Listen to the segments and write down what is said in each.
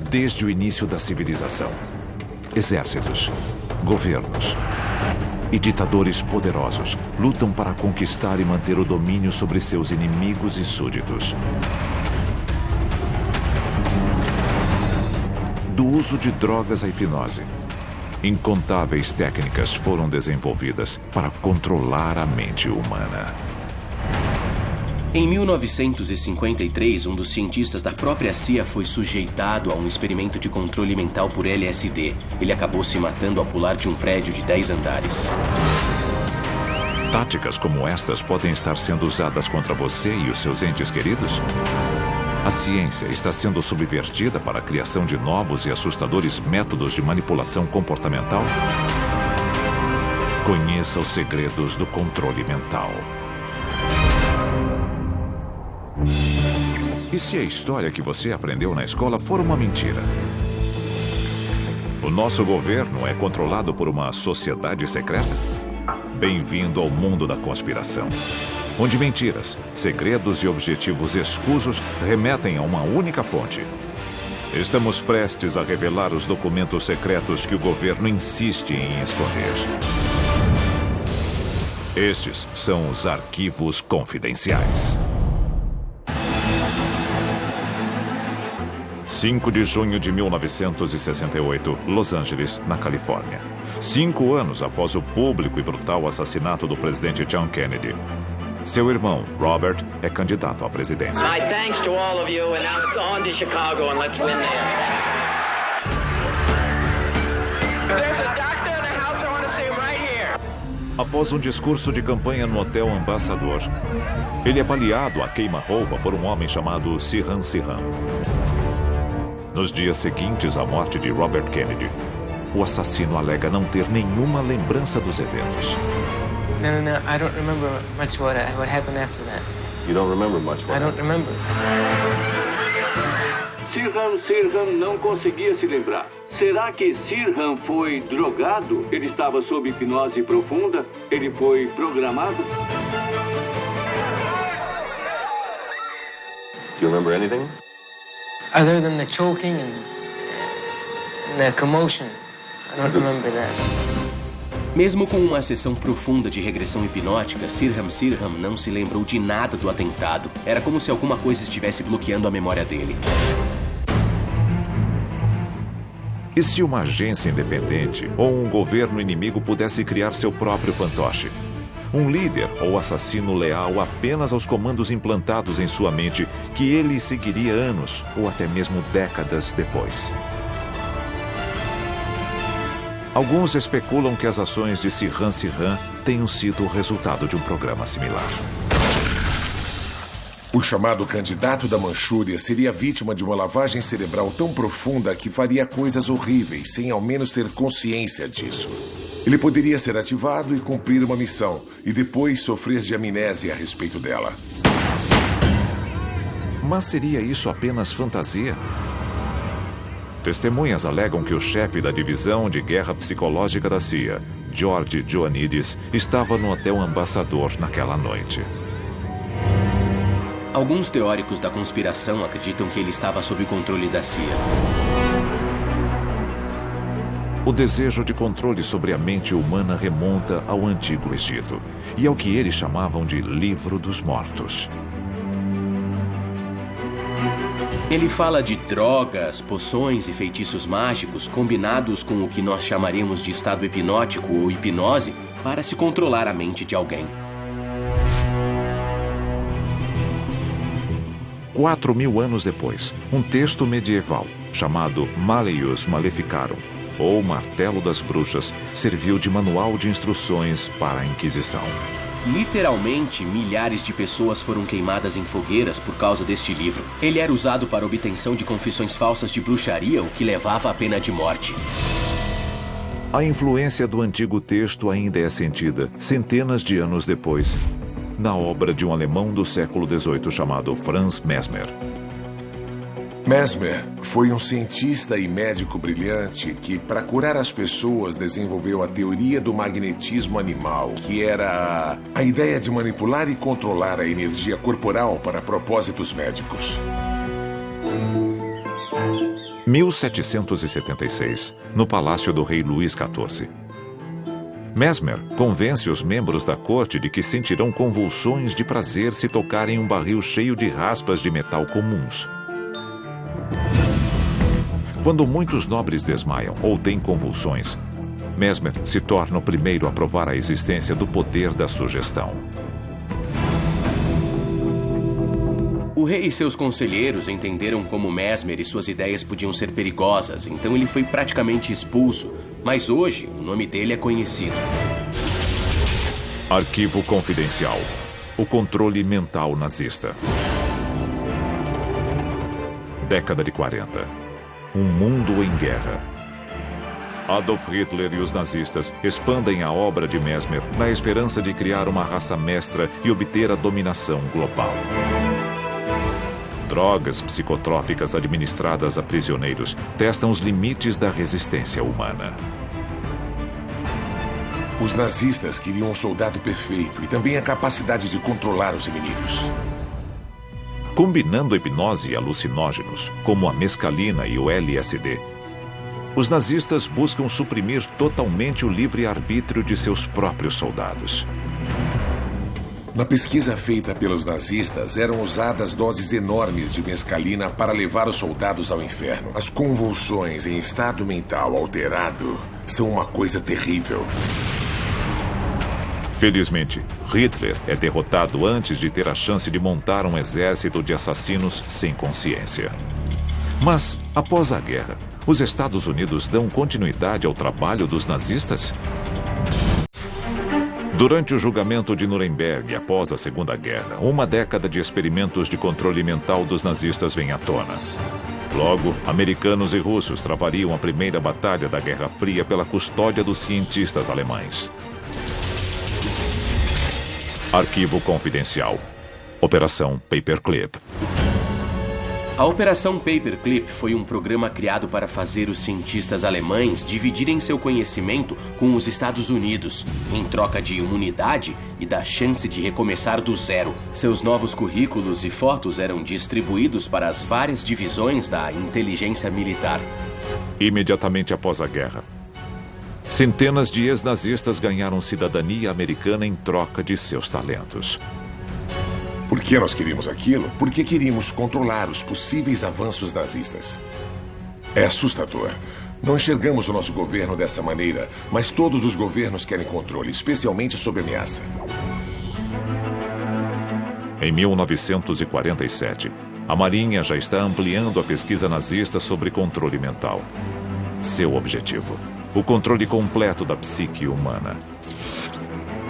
Desde o início da civilização, exércitos, governos e ditadores poderosos lutam para conquistar e manter o domínio sobre seus inimigos e súditos. Do uso de drogas à hipnose, incontáveis técnicas foram desenvolvidas para controlar a mente humana. Em 1953, um dos cientistas da própria CIA foi sujeitado a um experimento de controle mental por LSD. Ele acabou se matando ao pular de um prédio de 10 andares. Táticas como estas podem estar sendo usadas contra você e os seus entes queridos? A ciência está sendo subvertida para a criação de novos e assustadores métodos de manipulação comportamental? Conheça os segredos do controle mental. E se a história que você aprendeu na escola for uma mentira? O nosso governo é controlado por uma sociedade secreta? Bem-vindo ao mundo da conspiração, onde mentiras, segredos e objetivos escusos remetem a uma única fonte. Estamos prestes a revelar os documentos secretos que o governo insiste em esconder. Estes são os arquivos confidenciais. 5 de junho de 1968, Los Angeles, na Califórnia. 5 anos após o público e brutal assassinato do presidente John Kennedy. Seu irmão, Robert, é candidato à presidência. My thanks to all of you, and now it's on to Chicago, and let's win there. There's a doctor in the house I want to see right here. Após um discurso de campanha no Hotel Ambassador, ele é baleado a queima-roupa por um homem chamado Sirhan Sirhan. Nos dias seguintes à morte de Robert Kennedy, o assassino alega não ter nenhuma lembrança dos eventos. No, I don't remember much what happened after that. You don't remember much what I don't remember. Sirhan não conseguia se lembrar. Será que Sirhan foi drogado? Ele estava sob hipnose profunda? Ele foi programado? Do you remember anything? Other than the choking and the commotion, I don't remember that. Mesmo com uma sessão profunda de regressão hipnótica, Sirhan Sirhan não se lembrou de nada do atentado. Era como se alguma coisa estivesse bloqueando a memória dele. E se uma agência independente ou um governo inimigo pudesse criar seu próprio fantoche? Um líder ou assassino leal apenas aos comandos implantados em sua mente que ele seguiria anos ou até mesmo décadas depois. Alguns especulam que as ações de Sirhan Sirhan tenham sido o resultado de um programa similar. O chamado candidato da Manchúria seria vítima de uma lavagem cerebral tão profunda que faria coisas horríveis sem ao menos ter consciência disso. Ele poderia ser ativado e cumprir uma missão, e depois sofrer de amnésia a respeito dela. Mas seria isso apenas fantasia? Testemunhas alegam que o chefe da divisão de guerra psicológica da CIA, George Ioannidis, estava no Hotel Ambassador naquela noite. Alguns teóricos da conspiração acreditam que ele estava sob o controle da CIA. O desejo de controle sobre a mente humana remonta ao Antigo Egito e ao que eles chamavam de Livro dos Mortos. Ele fala de drogas, poções e feitiços mágicos combinados com o que nós chamaríamos de estado hipnótico ou hipnose para se controlar a mente de alguém. 4.000 anos depois, um texto medieval chamado Malleus Maleficarum, ou Martelo das Bruxas, serviu de manual de instruções para a Inquisição. Literalmente, milhares de pessoas foram queimadas em fogueiras por causa deste livro. Ele era usado para obtenção de confissões falsas de bruxaria, o que levava à pena de morte. A influência do antigo texto ainda é sentida, centenas de anos depois, na obra de um alemão do século XVIII chamado Franz Mesmer. Mesmer foi um cientista e médico brilhante que, para curar as pessoas, desenvolveu a teoria do magnetismo animal, que era a ideia de manipular e controlar a energia corporal para propósitos médicos. 1776, no palácio do rei Luís XIV. Mesmer convence os membros da corte de que sentirão convulsões de prazer se tocarem um barril cheio de raspas de metal comuns. Quando muitos nobres desmaiam ou têm convulsões, Mesmer se torna o primeiro a provar a existência do poder da sugestão. O rei e seus conselheiros entenderam como Mesmer e suas ideias podiam ser perigosas, então ele foi praticamente expulso, mas hoje o nome dele é conhecido. Arquivo confidencial. O controle mental nazista. Década de 40. Um mundo em guerra. Adolf Hitler e os nazistas expandem a obra de Mesmer na esperança de criar uma raça mestra e obter a dominação global. Drogas psicotrópicas administradas a prisioneiros testam os limites da resistência humana. Os nazistas queriam um soldado perfeito e também a capacidade de controlar os inimigos. Combinando hipnose e alucinógenos, como a mescalina e o LSD, os nazistas buscam suprimir totalmente o livre-arbítrio de seus próprios soldados. Na pesquisa feita pelos nazistas, eram usadas doses enormes de mescalina para levar os soldados ao inferno. As convulsões em estado mental alterado são uma coisa terrível. Felizmente, Hitler é derrotado antes de ter a chance de montar um exército de assassinos sem consciência. Mas, após a guerra, os Estados Unidos dão continuidade ao trabalho dos nazistas? Durante o julgamento de Nuremberg, após a Segunda Guerra, uma década de experimentos de controle mental dos nazistas vem à tona. Logo, americanos e russos travariam a primeira batalha da Guerra Fria pela custódia dos cientistas alemães. Arquivo confidencial. Operação Paperclip. A Operação Paperclip foi um programa criado para fazer os cientistas alemães dividirem seu conhecimento com os Estados Unidos, em troca de imunidade e da chance de recomeçar do zero. Seus novos currículos e fotos eram distribuídos para as várias divisões da inteligência militar. Imediatamente após a guerra, centenas de ex-nazistas ganharam cidadania americana em troca de seus talentos. Por que nós queríamos aquilo? Porque queríamos controlar os possíveis avanços nazistas. É assustador. Não enxergamos o nosso governo dessa maneira, mas todos os governos querem controle, especialmente sob ameaça. Em 1947, a Marinha já está ampliando a pesquisa nazista sobre controle mental. Seu objetivo: o controle completo da psique humana.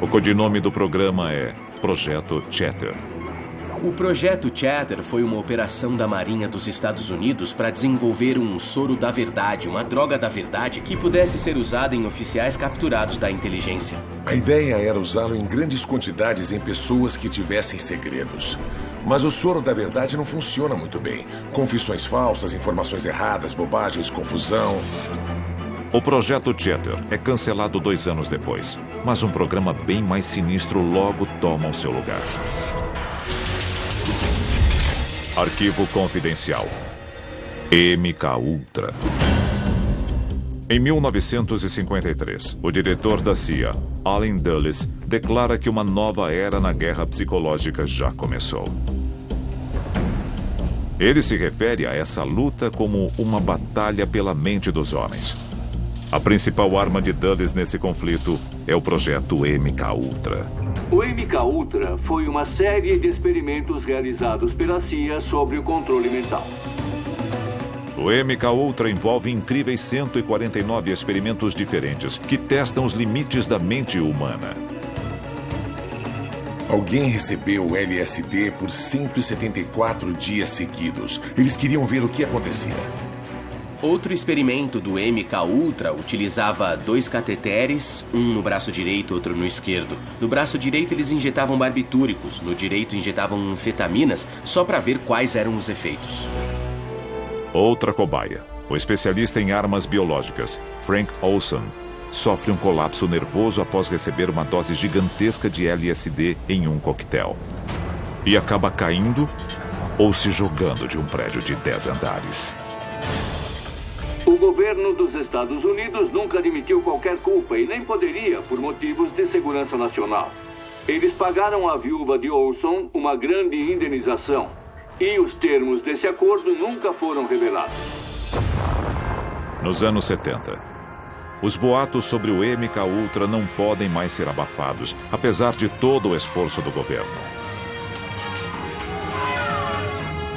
O codinome do programa é Projeto Chatter. O Projeto Chatter foi uma operação da Marinha dos Estados Unidos para desenvolver um soro da verdade, uma droga da verdade que pudesse ser usada em oficiais capturados da inteligência. A ideia era usá-lo em grandes quantidades em pessoas que tivessem segredos. Mas o soro da verdade não funciona muito bem. Confissões falsas, informações erradas, bobagens, confusão. O Projeto Chatter é cancelado 2 anos depois, mas um programa bem mais sinistro logo toma o seu lugar. Arquivo confidencial. MKUltra. Em 1953, o diretor da CIA, Allen Dulles, declara que uma nova era na guerra psicológica já começou. Ele se refere a essa luta como uma batalha pela mente dos homens. A principal arma de Dulles nesse conflito é o projeto MKUltra. O MKUltra foi uma série de experimentos realizados pela CIA sobre o controle mental. O MKUltra envolve incríveis 149 experimentos diferentes que testam os limites da mente humana. Alguém recebeu o LSD por 174 dias seguidos. Eles queriam ver o que acontecia. Outro experimento do MKUltra utilizava 2 cateteres, um no braço direito e outro no esquerdo. No braço direito eles injetavam barbitúricos, no direito injetavam anfetaminas, só para ver quais eram os efeitos. Outra cobaia, o especialista em armas biológicas, Frank Olson, sofre um colapso nervoso após receber uma dose gigantesca de LSD em um coquetel. E acaba caindo ou se jogando de um prédio de 10 andares. O governo dos Estados Unidos nunca admitiu qualquer culpa e nem poderia por motivos de segurança nacional. Eles pagaram à viúva de Olson uma grande indenização e os termos desse acordo nunca foram revelados. Nos anos 70, os boatos sobre o MK Ultra não podem mais ser abafados, apesar de todo o esforço do governo.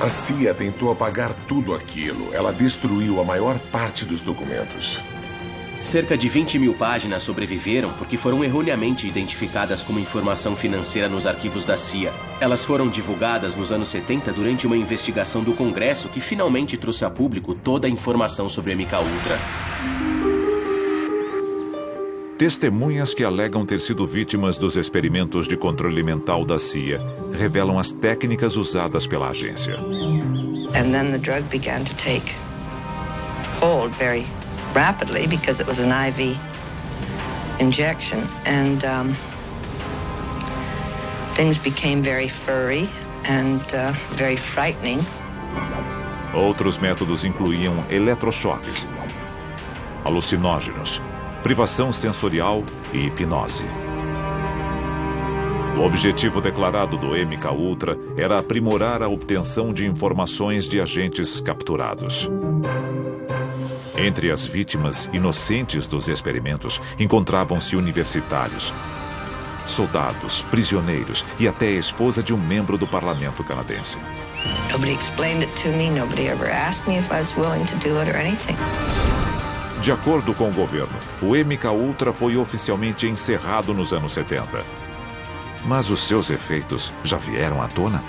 A CIA tentou apagar tudo aquilo. Ela destruiu a maior parte dos documentos. Cerca de 20 mil páginas sobreviveram porque foram erroneamente identificadas como informação financeira nos arquivos da CIA. Elas foram divulgadas nos anos 70 durante uma investigação do Congresso que finalmente trouxe a público toda a informação sobre o MK Ultra. Testemunhas que alegam ter sido vítimas dos experimentos de controle mental da CIA revelam as técnicas usadas pela agência. And then the drug began to take hold very rapidly because it was an IV injection, and things became very furry and very frightening. Outros métodos incluíam eletrochoques, alucinógenos, privação sensorial e hipnose. O objetivo declarado do MK Ultra era aprimorar a obtenção de informações de agentes capturados. Entre as vítimas inocentes dos experimentos encontravam-se universitários, soldados, prisioneiros e até a esposa de um membro do parlamento canadense. Nobody explained it to me. Nobody ever asked me if I was willing to do it or anything. De acordo com o governo, o MK Ultra foi oficialmente encerrado nos anos 70. Mas os seus efeitos já vieram à tona?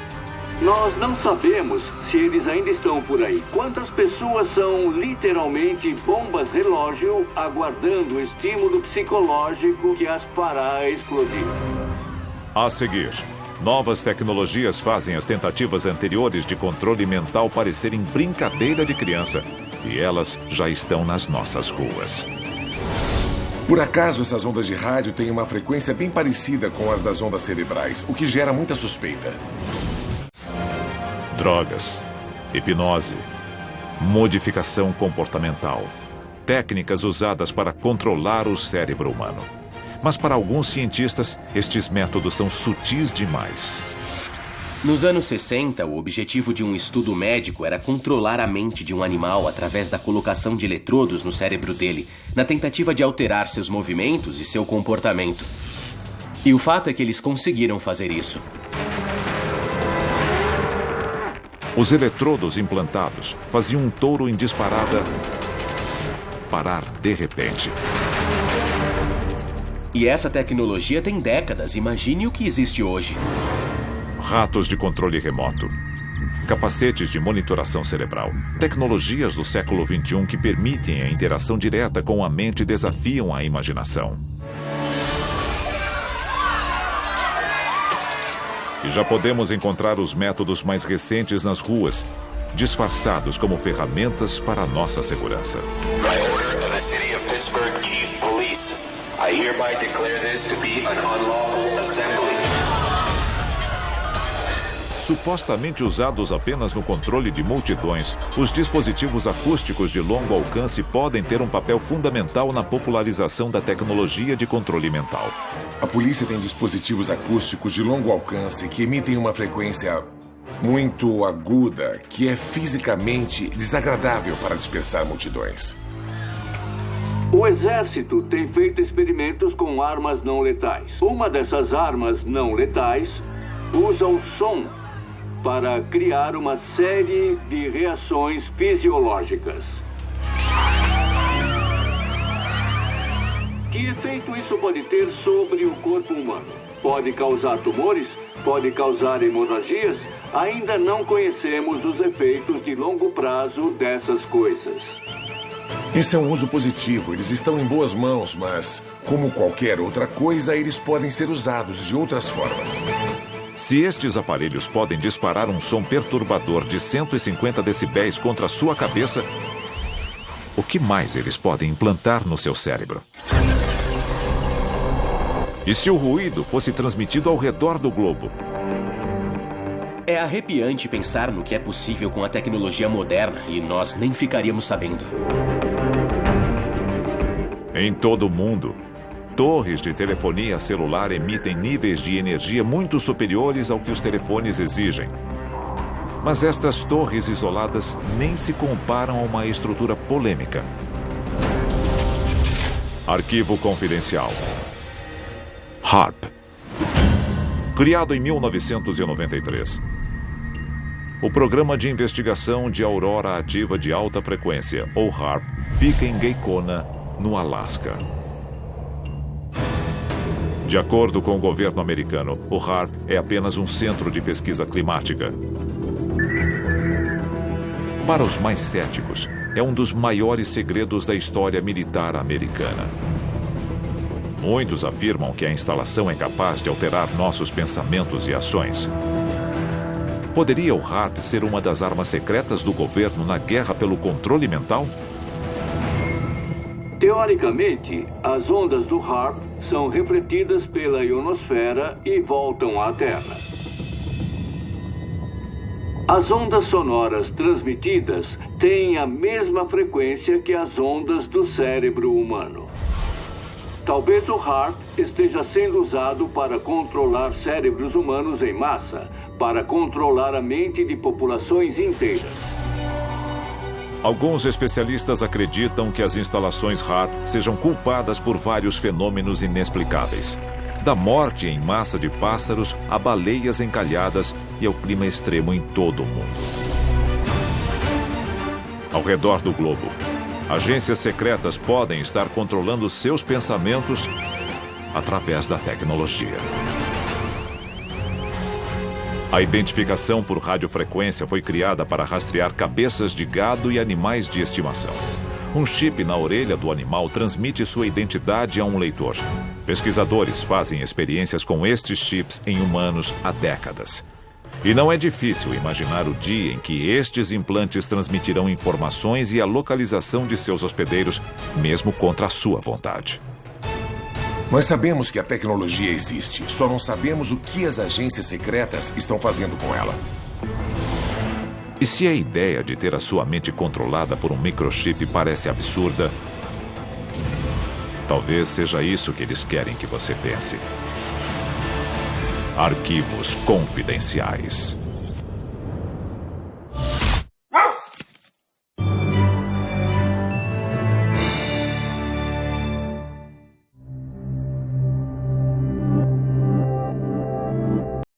Nós não sabemos se eles ainda estão por aí. Quantas pessoas são literalmente bombas relógio aguardando o estímulo psicológico que as fará explodir? A seguir, novas tecnologias fazem as tentativas anteriores de controle mental parecerem brincadeira de criança. E elas já estão nas nossas ruas. Por acaso, essas ondas de rádio têm uma frequência bem parecida com as das ondas cerebrais, o que gera muita suspeita. Drogas, hipnose, modificação comportamental, técnicas usadas para controlar o cérebro humano. Mas para alguns cientistas, estes métodos são sutis demais. Nos anos 60, o objetivo de um estudo médico era controlar a mente de um animal através da colocação de eletrodos no cérebro dele, na tentativa de alterar seus movimentos e seu comportamento. E o fato é que eles conseguiram fazer isso. Os eletrodos implantados faziam um touro em disparada parar de repente. E essa tecnologia tem décadas, imagine o que existe hoje. Ratos de controle remoto, capacetes de monitoração cerebral, tecnologias do século XXI que permitem a interação direta com a mente e desafiam a imaginação. E já podemos encontrar os métodos mais recentes nas ruas, disfarçados como ferramentas para a nossa segurança. By order of the City of Pittsburgh Chief Police, I hereby declare this to be an unlawful assembly. Supostamente usados apenas no controle de multidões, os dispositivos acústicos de longo alcance podem ter um papel fundamental na popularização da tecnologia de controle mental. A polícia tem dispositivos acústicos de longo alcance que emitem uma frequência muito aguda, que é fisicamente desagradável para dispersar multidões. O exército tem feito experimentos com armas não letais. Uma dessas armas não letais usa o som para criar uma série de reações fisiológicas. Que efeito isso pode ter sobre o corpo humano? Pode causar tumores? Pode causar hemorragias? Ainda não conhecemos os efeitos de longo prazo dessas coisas. Esse é um uso positivo, eles estão em boas mãos, mas, como qualquer outra coisa, eles podem ser usados de outras formas. Se estes aparelhos podem disparar um som perturbador de 150 decibéis contra a sua cabeça, o que mais eles podem implantar no seu cérebro? E se o ruído fosse transmitido ao redor do globo? É arrepiante pensar no que é possível com a tecnologia moderna e nós nem ficaríamos sabendo. Em todo o mundo, torres de telefonia celular emitem níveis de energia muito superiores ao que os telefones exigem. Mas estas torres isoladas nem se comparam a uma estrutura polêmica. Arquivo confidencial. HAARP. Criado em 1993. O Programa de Investigação de Aurora Ativa de Alta Frequência, ou HAARP, fica em Gakona, no Alasca. De acordo com o governo americano, o HAARP é apenas um centro de pesquisa climática. Para os mais céticos, é um dos maiores segredos da história militar americana. Muitos afirmam que a instalação é capaz de alterar nossos pensamentos e ações. Poderia o HAARP ser uma das armas secretas do governo na guerra pelo controle mental? Teoricamente, as ondas do HAARP são refletidas pela ionosfera e voltam à Terra. As ondas sonoras transmitidas têm a mesma frequência que as ondas do cérebro humano. Talvez o HAARP esteja sendo usado para controlar cérebros humanos em massa, para controlar a mente de populações inteiras. Alguns especialistas acreditam que as instalações HAARP sejam culpadas por vários fenômenos inexplicáveis. Da morte em massa de pássaros a baleias encalhadas e ao clima extremo em todo o mundo. Ao redor do globo, agências secretas podem estar controlando seus pensamentos através da tecnologia. A identificação por radiofrequência foi criada para rastrear cabeças de gado e animais de estimação. Um chip na orelha do animal transmite sua identidade a um leitor. Pesquisadores fazem experiências com estes chips em humanos há décadas. E não é difícil imaginar o dia em que estes implantes transmitirão informações e a localização de seus hospedeiros, mesmo contra a sua vontade. Nós sabemos que a tecnologia existe, só não sabemos o que as agências secretas estão fazendo com ela. E se a ideia de ter a sua mente controlada por um microchip parece absurda, talvez seja isso que eles querem que você pense. Arquivos confidenciais.